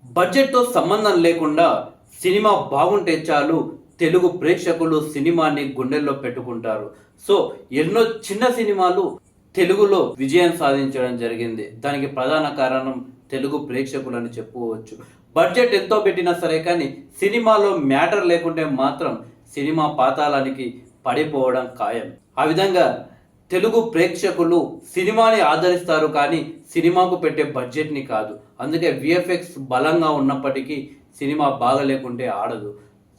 బడ్జెట్తో సంబంధం లేకుండా సినిమా బాగుంటే చాలు తెలుగు ప్రేక్షకులు సినిమాని గుండెల్లో పెట్టుకుంటారు. సో ఎన్నో చిన్న సినిమాలు తెలుగులో విజయం సాధించడం జరిగింది. దానికి ప్రధాన కారణం తెలుగు ప్రేక్షకులని చెప్పుకోవచ్చు. బడ్జెట్ ఎంతో పెట్టినా సరే కానీ సినిమాలో మ్యాటర్ లేకుంటే మాత్రం సినిమా పాతాళానికి పడిపోవడం ఖాయం. ఆ విధంగా తెలుగు ప్రేక్షకులు సినిమాని ఆదరిస్తారు కానీ సినిమాకు పెట్టే బడ్జెట్ని కాదు. అందుకే విఎఫ్ఎక్స్ బలంగా ఉన్నప్పటికీ సినిమా బాగా లేకుంటే ఆడదు.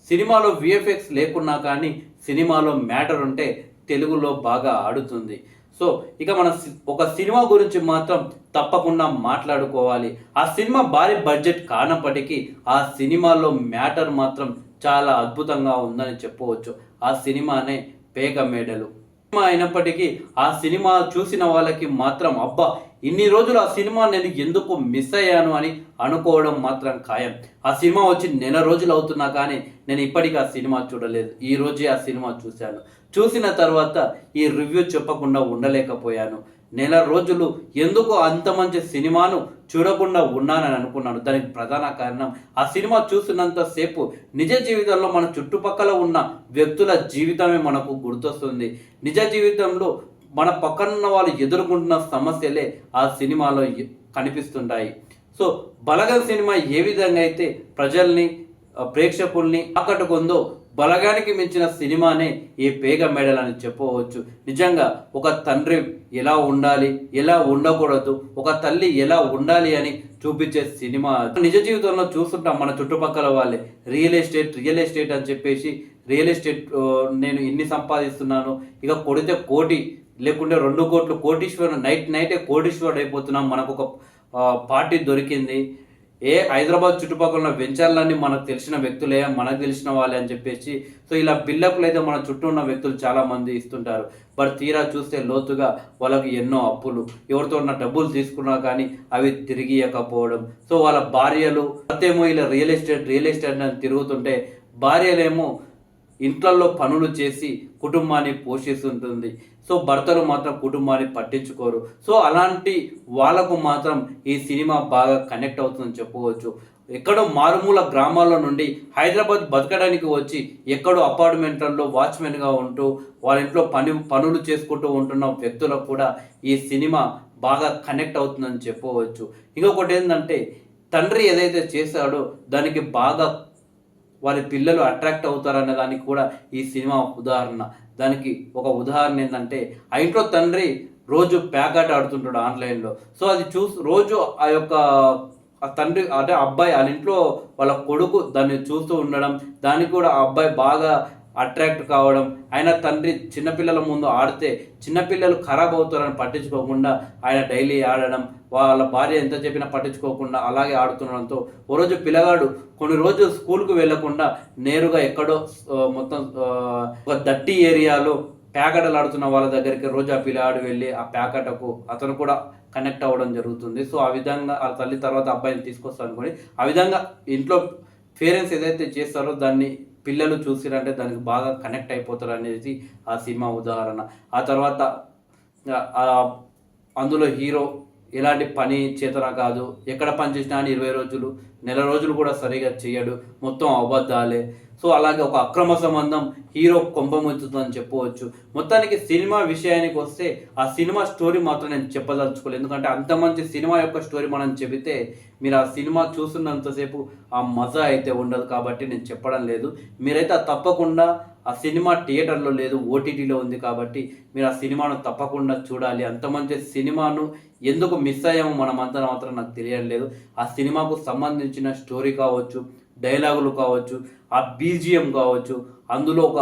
సినిమాలో విఎఫ్ఎక్స్ లేకున్నా కానీ సినిమాలో మ్యాటర్ ఉంటే తెలుగులో బాగా ఆడుతుంది. సో ఇక మన ఒక సినిమా గురించి మాత్రం తప్పకుండా మాట్లాడుకోవాలి. ఆ సినిమా భారీ బడ్జెట్ కానప్పటికీ ఆ సినిమాలో మ్యాటర్ మాత్రం చాలా అద్భుతంగా ఉందని చెప్పవచ్చు. ఆ సినిమానే పేగ మేడలు సినిమా అయినప్పటికీ ఆ సినిమా చూసిన వాళ్ళకి మాత్రం అబ్బా ఇన్ని రోజులు ఆ సినిమా నేను ఎందుకు మిస్ అయ్యాను అని అనుకోవడం మాత్రం ఖాయం. ఆ సినిమా వచ్చి నెల రోజులు అవుతున్నా కానీ నేను ఇప్పటికీ ఆ సినిమా చూడలేదు. ఈ రోజే ఆ సినిమా చూశాను. చూసిన తర్వాత ఈ రివ్యూ చెప్పకుండా ఉండలేకపోయాను. నెల రోజులు ఎందుకు అంత మంచి సినిమాను చూడకుండా ఉన్నానని అనుకున్నాను. దానికి ప్రధాన కారణం ఆ సినిమా చూసినంతసేపు నిజ జీవితంలో మన చుట్టుపక్కల ఉన్న వ్యక్తుల జీవితమే మనకు గుర్తొస్తుంది. నిజ జీవితంలో మన పక్కన వాళ్ళు ఎదుర్కొంటున్న సమస్యలే ఆ సినిమాలో కనిపిస్తుంటాయి. సో బలగం సినిమా ఏ విధంగా అయితే ప్రజల్ని ప్రేక్షకుల్ని ఆకట్టుకుందో బలగానికి మించిన సినిమానే ఈ పేగ మెడల్ అని చెప్పవచ్చు. నిజంగా ఒక తండ్రి ఎలా ఉండాలి, ఎలా ఉండకూడదు, ఒక తల్లి ఎలా ఉండాలి అని చూపించే సినిమా. నిజ జీవితంలో చూస్తుంటాం మన చుట్టుపక్కల వాళ్ళే రియల్ ఎస్టేట్ అని చెప్పేసి రియల్ ఎస్టేట్ నేను ఇన్ని సంపాదిస్తున్నాను, ఇక కొడితే కోటి లేకుంటే 2 కోట్లు కోటీశ్వరుడు నైటే కోటీశ్వరుడు అయిపోతున్నాం, మనకు ఒక పార్టీ దొరికింది, హైదరాబాద్ చుట్టుపక్కల ఉన్న వెంచర్లన్నీ మనకు తెలిసిన వ్యక్తులే, మనకు తెలిసిన వాళ్ళే అని చెప్పేసి సో ఇలా బిల్డప్లు అయితే మన చుట్టూ ఉన్న వ్యక్తులు చాలామంది ఇస్తుంటారు. బట్ తీరా చూస్తే లోతుగా వాళ్ళకి ఎన్నో అప్పులు, ఎవరితో ఉన్న డబ్బులు తీసుకున్నా కానీ అవి తిరిగి ఇవ్వకపోవడం. సో వాళ్ళ భార్యలు అతేమో ఇలా రియల్ ఎస్టేట్ అని తిరుగుతుంటే భార్యలేమో ఇంట్లలో పనులు చేసి కుటుంబాన్ని పోషిస్తుంటుంది. సో భర్తలు మాత్రం కుటుంబాన్ని పట్టించుకోరు. సో అలాంటి వాళ్ళకు మాత్రం ఈ సినిమా బాగా కనెక్ట్ అవుతుందని చెప్పవచ్చు. ఎక్కడో మారుమూల గ్రామాల్లో నుండి హైదరాబాద్ బతకడానికి వచ్చి ఎక్కడో అపార్ట్మెంట్లలో వాచ్మెన్గా ఉంటూ వాళ్ళ ఇంట్లో పనులు చేసుకుంటూ ఉంటున్న వ్యక్తులకు కూడా ఈ సినిమా బాగా కనెక్ట్ అవుతుందని చెప్పవచ్చు. ఇంకొకటి ఏంటంటే తండ్రి ఏదైతే చేశాడో దానికి బాగా వారి పిల్లలు అట్రాక్ట్ అవుతారనే దానికి కూడా ఈ సినిమా ఉదాహరణ. దానికి ఒక ఉదాహరణ ఏంటంటే ఆ ఇంట్లో తండ్రి రోజు ప్యాకెట్ ఆడుతుంటాడు ఆన్లైన్లో. సో అది రోజు ఆ తండ్రి అంటే అబ్బాయి వాళ్ళ ఇంట్లో వాళ్ళ కొడుకు దాన్ని చూస్తూ ఉండడం, దానికి కూడా ఆ అబ్బాయి బాగా అట్రాక్ట్ కావడం, ఆయన తండ్రి చిన్నపిల్లల ముందు ఆడితే చిన్నపిల్లలు ఖరాబ్ అవుతారని పట్టించుకోకుండా ఆయన డైలీ ఆడడం, వాళ్ళ భార్య ఎంత చెప్పినా పట్టించుకోకుండా అలాగే ఆడుతుండడంతో ఓ రోజు పిల్లగాడు కొన్ని రోజులు స్కూల్కు వెళ్లకుండా నేరుగా ఎక్కడో మొత్తం ఒక దట్టి ఏరియాలో ప్యాకెటలు ఆడుతున్న వాళ్ళ దగ్గరికి రోజు ఆ పిల్లగాడు వెళ్ళి ఆ ప్యాకెటకు అతను కూడా కనెక్ట్ అవ్వడం జరుగుతుంది. సో ఆ విధంగా ఆ తల్లి తర్వాత అబ్బాయిని తీసుకొస్తారు అనుకోని ఆ విధంగా ఇంట్లో పేరెంట్స్ ఏదైతే చేస్తారో దాన్ని పిల్లలు చూసిరంటే దానికి బాగా కనెక్ట్ అయిపోతారు అనేది ఆ సినిమా ఉదాహరణ. ఆ తర్వాత అందులో హీరో ఎలాంటి పని చేతన కాదు, ఎక్కడ పని చేసినా 20 రోజులు నెల రోజులు కూడా సరిగా చేయడు, మొత్తం అబద్ధాలే. సో అలాగే ఒక అక్రమ సంబంధం హీరో కొంపముంచుతుందని చెప్పవచ్చు. మొత్తానికి సినిమా విషయానికి వస్తే ఆ సినిమా స్టోరీ మాత్రం నేను చెప్పదలుచుకోలేదు. ఎందుకంటే అంత మంచి సినిమా యొక్క స్టోరీ మనం చెబితే మీరు ఆ సినిమా చూస్తున్నంతసేపు ఆ మజా అయితే ఉండదు. కాబట్టి నేను చెప్పడం లేదు. మీరైతే తప్పకుండా ఆ సినిమా థియేటర్లో లేదు, ఓటీటీలో ఉంది. కాబట్టి మీరు ఆ సినిమాను తప్పకుండా చూడాలి. అంత మంచి సినిమాను ఎందుకు మిస్ అయ్యామో మనమంతా మాత్రం నాకు తెలియలేదు. ఆ సినిమాకు సంబంధించిన స్టోరీ కావచ్చు, డైలాగులు కావచ్చు, ఆ బీజిఎం కావచ్చు, అందులో ఒక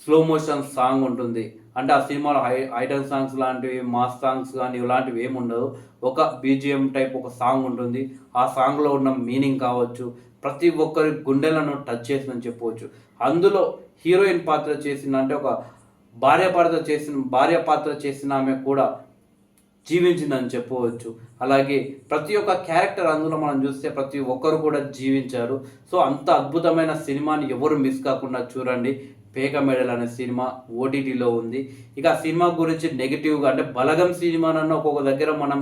స్లో మోషన్ సాంగ్ ఉంటుంది. అంటే ఆ సినిమాలో ఐటమ్ సాంగ్స్ లాంటివి మాస్ సాంగ్స్ కానీ ఇలాంటివి ఏమి ఉండదు. ఒక బీజిఎం టైప్ ఒక సాంగ్ ఉంటుంది. ఆ సాంగ్లో ఉన్న మీనింగ్ కావచ్చు ప్రతి ఒక్కరి గుండెలను టచ్ చేసిందని చెప్పవచ్చు. అందులో హీరోయిన్ పాత్ర చేసిన అంటే ఒక భార్య పాత్ర చేసిన ఆమె కూడా జీవించిందని చెప్పవచ్చు. అలాగే ప్రతి ఒక్క క్యారెక్టర్ అందులో మనం చూస్తే ప్రతి ఒక్కరు కూడా జీవించారు. సో అంత అద్భుతమైన సినిమాని ఎవరు మిస్ కాకుండా చూడండి. పేక మెడల్ అనే సినిమా ఓటీటీలో ఉంది. ఇక ఆ సినిమా గురించి నెగిటివ్గా అంటే బలగం సినిమానన్న ఒక్కొక్క దగ్గర మనం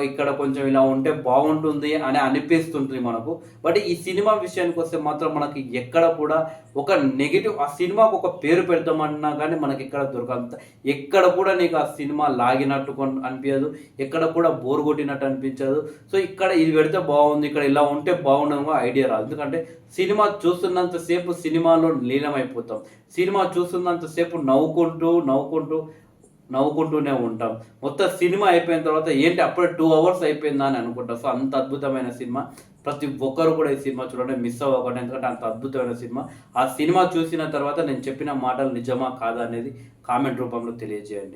ఇక్కడ కొంచెం ఇలా ఉంటే బాగుంటుంది అని అనిపిస్తుంటుంది మనకు. బట్ ఈ సినిమా విషయానికి వస్తే మాత్రం మనకి ఎక్కడ కూడా ఒక నెగెటివ్, ఆ సినిమాకు ఒక పేరు పెడతామన్నా కానీ మనకి ఎక్కడ దొరకంత, ఎక్కడ కూడా నీకు ఆ సినిమా లాగినట్టు అనిపించదు, ఎక్కడ కూడా బోర్ కొట్టినట్టు అనిపించదు. సో ఇక్కడ ఇది పెడితే బాగుంది, ఇక్కడ ఇలా ఉంటే బాగుండదు ఐడియా రాదు. ఎందుకంటే సినిమా చూస్తున్నంతసేపు సినిమాలో లీనమైపోతాం. సినిమా చూస్తున్నంతసేపు నవ్వుకుంటూనే ఉంటాం. మొత్తం సినిమా అయిపోయిన తర్వాత ఏంటి అప్పుడే 2 అవర్స్ అయిపోయిందా అని అనుకుంటాం. సో అంత అద్భుతమైన సినిమా. ప్రతి ఒక్కరు కూడా ఈ సినిమా చూడండి, మిస్ అవ్వకండి. ఎందుకంటే అంత అద్భుతమైన సినిమా. ఆ సినిమా చూసిన తర్వాత నేను చెప్పిన మాటలు నిజమా కాదా అనేది కామెంట్ రూపంలో తెలియజేయండి.